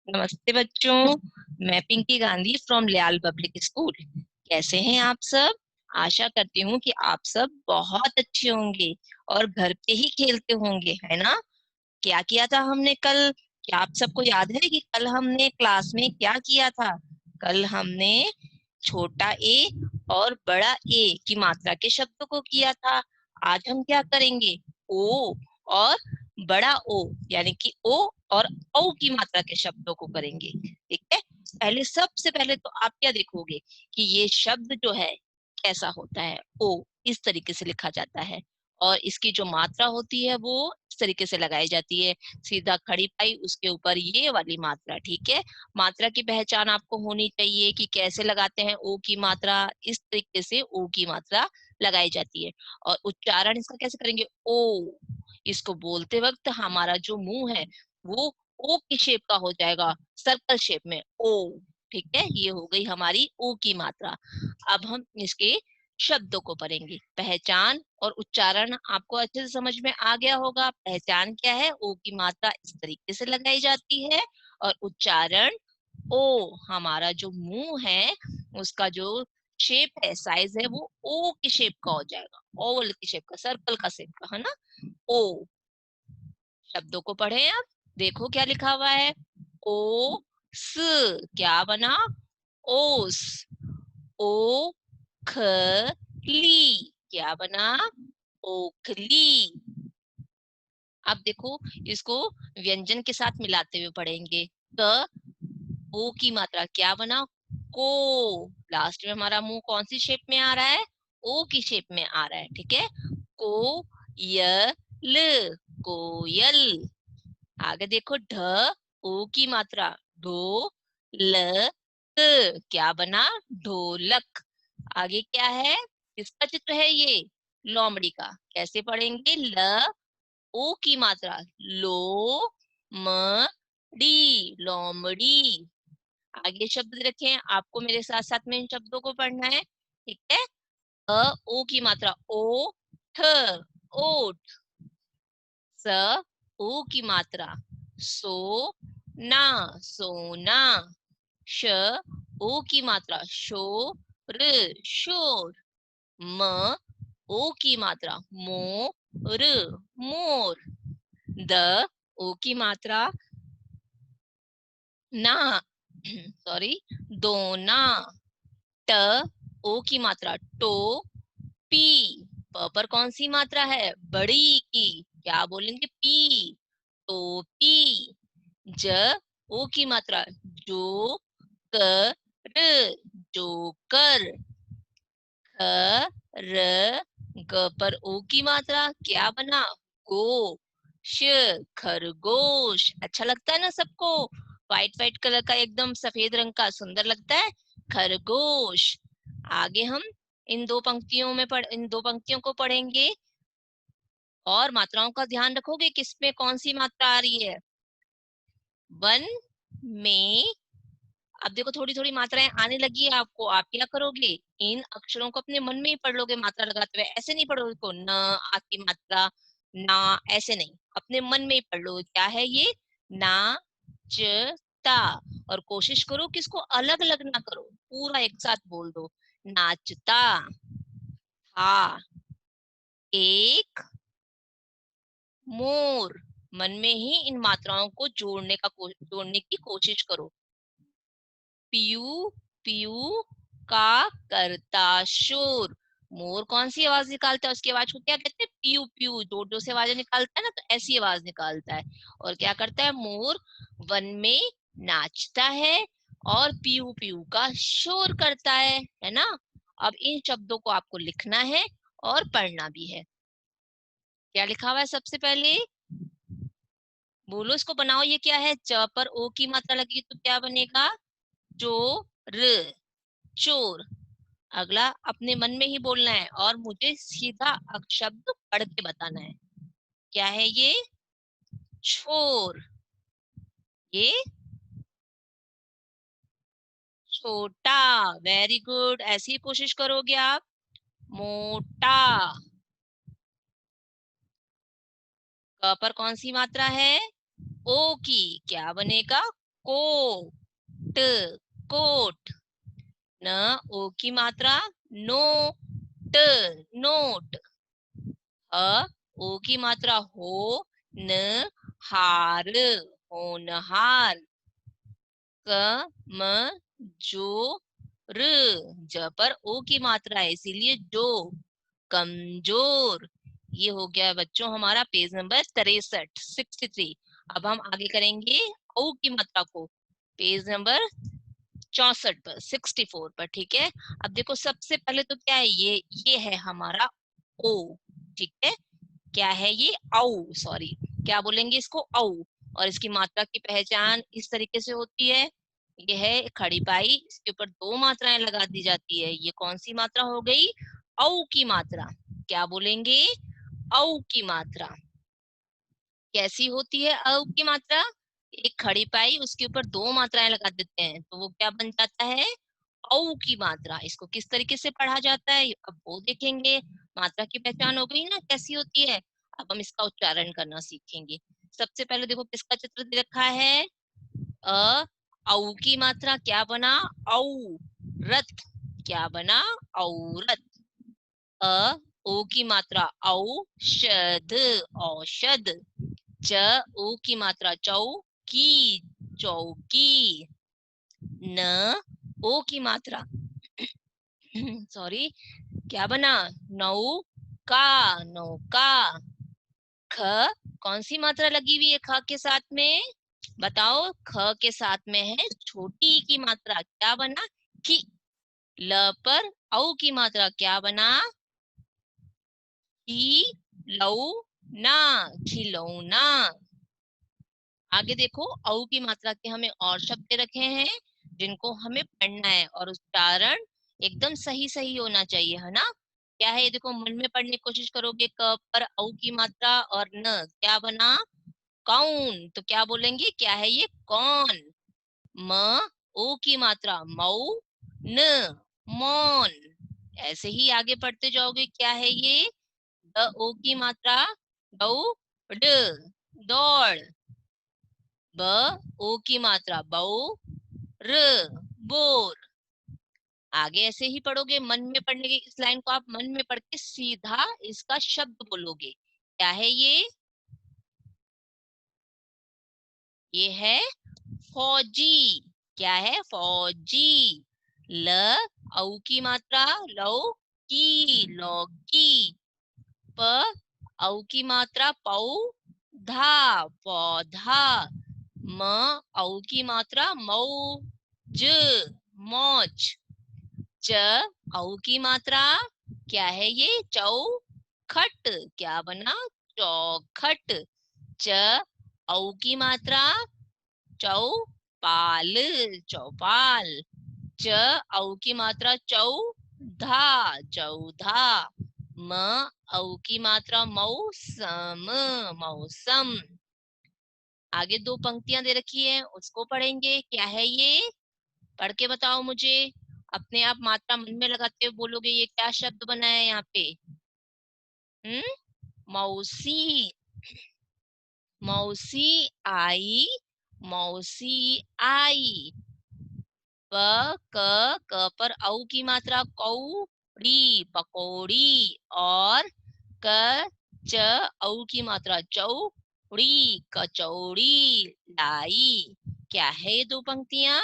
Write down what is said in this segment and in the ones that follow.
नमस्ते बच्चों। मैं पिंकी गांधी फ्रॉम लियाल पब्लिक स्कूल। कैसे हैं आप सब? आशा करती हूँ कि आप सब बहुत अच्छे होंगे और घर पे ही खेलते होंगे, है ना? क्या किया था हमने कल? क्या आप सबको याद है कि कल हमने क्लास में क्या किया था? कल हमने छोटा ए और बड़ा ए की मात्रा के शब्दों को किया था। आज हम क्या करेंगे? ओ और बड़ा ओ, यानी कि ओ और औ की मात्रा के शब्दों को करेंगे। ठीक है। सबसे पहले तो आप क्या देखोगे कि ये शब्द जो है कैसा होता है। ओ इस तरीके से लिखा जाता है और इसकी जो मात्रा होती है वो इस तरीके से लगाई जाती है। सीधा खड़ी पाई, उसके ऊपर ये वाली मात्रा। ठीक है। मात्रा की पहचान आपको होनी चाहिए कि कैसे लगाते हैं ओ की मात्रा। इस तरीके से ओ की मात्रा लगाई जाती है। और उच्चारण इसका कैसे करेंगे? ओ। इसको बोलते वक्त हमारा जो मुंह है वो ओ की शेप का हो जाएगा, सर्कल शेप में ओ। ठीक है, ये हो गई हमारी ओ की मात्रा। अब हम इसके शब्दों को पढ़ेंगे। पहचान और उच्चारण आपको अच्छे से समझ में आ गया होगा। पहचान क्या है? ओ की मात्रा इस तरीके से लगाई जाती है। और उच्चारण ओ, हमारा जो मुंह है उसका जो शेप है, साइज है, वो ओ की शेप का हो जाएगा, ओवल की शेप का, सर्कल का शेप का, है ना? ओ। शब्दों को पढ़े आप। देखो क्या लिखा हुआ है। ओ स, क्या बना? ओस। ओ ख ली, क्या बना? ओखली। अब देखो, इसको व्यंजन के साथ मिलाते हुए पढ़ेंगे। क, ओ की मात्रा क्या बना? को। लास्ट में हमारा मुंह कौन सी शेप में आ रहा है? ओ की शेप में आ रहा है। ठीक है। को य ल, कोयल। आगे देखो, ढ, ओ की मात्रा, ढो ल क, क्या बना? ढोलक। आगे क्या है? किसका चित्र है ये? लोमड़ी का। कैसे पढ़ेंगे? ल, ओ की मात्रा, लो म डी, लोमड़ी। आगे शब्द रखें, आपको मेरे साथ साथ में इन शब्दों को पढ़ना है। ठीक है। अ, ओ की मात्रा, ओ ठ, ओठ। स, ओ की मात्रा, सो ना, सोना। श, ओ की मात्रा, शो र, शोर। म, ओ की मात्रा, मो र, मोर। द, ओ की मात्रा, ना सॉरी, दोना। ट, ओ की मात्रा, टो पी। प पर कौन सी मात्रा है? बड़ी की, क्या बोलेंगे? पी, तो पी। ज, ओ की मात्रा, जो कर, जोकर। ख, र, ग पर ओ की मात्रा, क्या बना? गो, श, खरगोश। अच्छा लगता है ना सबको? व्हाइट व्हाइट कलर का, एकदम सफेद रंग का, सुंदर लगता है, खरगोश। आगे हम इन दो पंक्तियों को पढ़ेंगे। और मात्राओं का ध्यान रखोगे, किसमें कौन सी मात्रा आ रही है? वन में। अब देखो, थोड़ी थोड़ी मात्राएं आने लगी है आपको। आप क्या करोगे? इन अक्षरों को अपने मन में ही पढ़ लोगे मात्रा लगाते हुए। ऐसे नहीं पढ़ोगे को न, आ की मात्रा, ना, ऐसे नहीं, अपने मन में ही पढ़ लो। क्या है ये? ना च ता। और कोशिश करो कि इसको अलग अलग ना करो, पूरा एक साथ बोल दो। नाचता था एक मोर। मन में ही इन मात्राओं को जोड़ने की कोशिश करो। पीयू, पीयू का करता शोर। मोर कौन सी आवाज निकालता है? उसकी आवाज को क्या कहते हैं? पीयू पीयू। जोर जोर से आवाजें निकालता है ना, तो ऐसी आवाज निकालता है। और क्या करता है मोर? वन में नाचता है और पीयू पीयू का शोर करता है ना? अब इन शब्दों को आपको लिखना है और पढ़ना भी है। क्या लिखा हुआ है सबसे पहले? बोलो, इसको बनाओ। ये क्या है? च पर ओ की मात्रा लगी तो क्या बनेगा? चोर, चोर। अगला अपने मन में ही बोलना है और मुझे सीधा शब्द पढ़ के बताना है। क्या है ये? छोर। ये छोटा। वेरी गुड, ऐसी ही कोशिश करोगे आप। मोटा। क पर कौन सी मात्रा है? ओ की, क्या बनेगा? Coat, coat. न ओ की मात्रा नोट, नोट। ओ की मात्रा हो न हार, होनहार। क म जो र, ज पर ओ की मात्रा है इसीलिए जो, कमजोर। ये हो गया बच्चों हमारा पेज नंबर 63, 63। अब हम आगे करेंगे ओ की मात्रा को पेज नंबर 64 पर, 64 पर। ठीक है, अब देखो सबसे पहले तो क्या है, ये है हमारा ओ। ठीक है, क्या है ये, औ, सॉरी क्या बोलेंगे इसको, औ। और इसकी मात्रा की पहचान इस तरीके से होती है, ये है खड़ी पाई, इसके ऊपर दो मात्राएं लगा दी जाती है। ये कौन सी मात्रा हो गई, औ की मात्रा। क्या बोलेंगे, औ की मात्रा। कैसी होती है औ की मात्रा, एक खड़ी पाई उसके ऊपर दो मात्राएं लगा देते हैं तो वो क्या बन जाता है, औ की मात्रा। इसको किस तरीके से पढ़ा जाता है अब वो देखेंगे। मात्रा की पहचान हो गई ना कैसी होती है, अब हम इसका उच्चारण करना सीखेंगे। सबसे पहले देखो किसका चित्र दे रखा है, अ औ की मात्रा क्या बना, औरत। क्या बना, औरत। अ ओ की मात्रा औषध, औषध। च ओ की मात्रा चौकी, चौकी। न ओ की मात्रा सॉरी क्या बना, नौका, नौका। ख कौन सी मात्रा लगी हुई है ख के साथ में, बताओ, ख के साथ में है छोटी की मात्रा, क्या बना, की। ल पर औ की मात्रा क्या बना, खिलौना, खिलौना। आगे देखो औ की मात्रा के हमें और शब्द रखे हैं जिनको हमें पढ़ना है और उच्चारण एकदम सही सही होना चाहिए, है ना। क्या है ये देखो, मन में पढ़ने की कोशिश करोगे, क पर औ की मात्रा और न क्या बना, कौन। तो क्या बोलेंगे, क्या है ये, कौन। म ओ की मात्रा मऊ न, मौन। ऐसे ही आगे पढ़ते जाओगे, क्या है ये, द ओ की मात्रा दौड़, दौड़। ब ओ की मात्रा बौर, बोर। आगे ऐसे ही पढ़ोगे, मन में पढ़ने की इस लाइन को आप मन में पढ़ के सीधा इसका शब्द बोलोगे। क्या है ये है फौजी। क्या है, फौजी। ल औ की मात्रा लौ की, लौकी। प औ की मात्रा पौधा, पौधा। म औ की मात्रा मौज, मौज। च औ की मात्रा क्या है ये, चौखट। क्या बना, चौखट। च औ की मात्रा चौपाल, चौपाल। च औ की मात्रा चौधा, चौधा। म औ की मात्रा मौसम, मौसम। आगे दो पंक्तियां दे रखी है उसको पढ़ेंगे। क्या है ये, पढ़ के बताओ मुझे, अपने आप मात्रा मन में लगाते हुए बोलोगे ये क्या शब्द बना है यहाँ पे, मौसी, मौसी आई, मौसी आई। प क पर औ की मात्रा कौड़ी, पकौड़ी। और क च औ की मात्रा चौड़ी, कचौड़ी, लाई। क्या है ये दो पंक्तियां,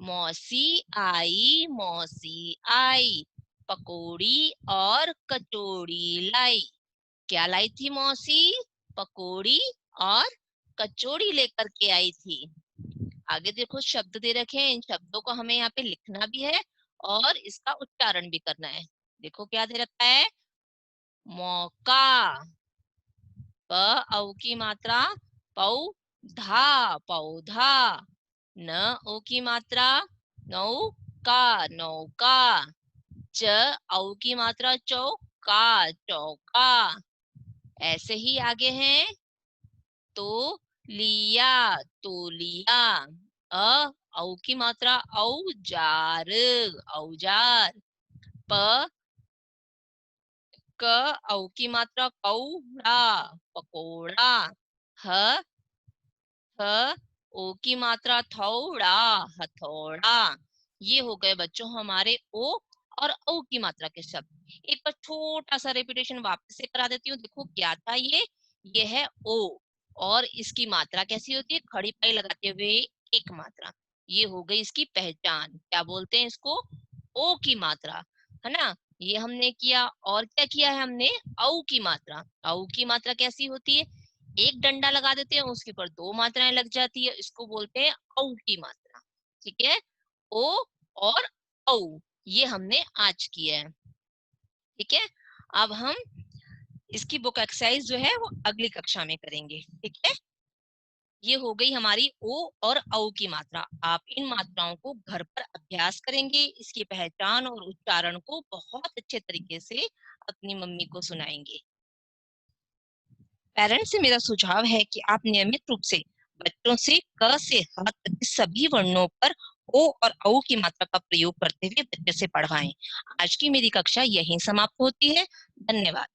मौसी आई, मौसी आई, पकौड़ी और कचौड़ी लाई। क्या लाई थी मौसी, पकौड़ी और कचौड़ी लेकर के आई थी। आगे देखो शब्द दे रखे हैं, इन शब्दों को हमें यहाँ पे लिखना भी है और इसका उच्चारण भी करना है। देखो क्या दे रखा है, मौका। प औ की मात्रा पौधा, पौधा। न ओ की मात्रा नौका, नौका। च औ की मात्रा चौका, चौका। ऐसे ही आगे हैं, तो लिया, तो लिया। अ औ की मात्रा औजार, औजार। प क औ की मात्रा कौड़ा, पकोड़ा। ह ह ओ की मात्रा थोड़ा, हथौड़ा। ये हो गए बच्चों हमारे ओ और औ की मात्रा के शब्द। एक बार छोटा सा रिपीटेशन वापस से करा देती हूँ। देखो क्या था ये है ओ, और इसकी मात्रा कैसी होती है, खड़ी पाई लगाते हुए एक मात्रा। ये हो गई इसकी पहचान, क्या बोलते हैं इसको, ओ की मात्रा, है ना। ये हमने किया, और क्या किया है हमने, औ की मात्रा। औ की मात्रा कैसी होती है, एक डंडा लगा देते हैं, उसके ऊपर दो मात्राएं लग जाती है, इसको बोलते हैं औ की मात्रा। ठीक है, ओ और औ, ये हमने आज किया है। ठीक है, अब हम इसकी बुक एक्सरसाइज जो है वो अगली कक्षा में करेंगे। ठीक है, ये हो गई हमारी ओ और औ की मात्रा। आप इन मात्राओं को घर पर अभ्यास करेंगे, इसकी पहचान और उच्चारण को बहुत अच्छे तरीके से अपनी मम्मी को सुनाएंगे। पेरेंट्स से मेरा सुझाव है कि आप नियमित रूप से बच्चों से क से ह तक के सभी वर्णों पर ओ और औ की मात्रा का प्रयोग करते हुए बच्चे से पढ़वाएं। आज की मेरी कक्षा यहीं समाप्त होती है। धन्यवाद।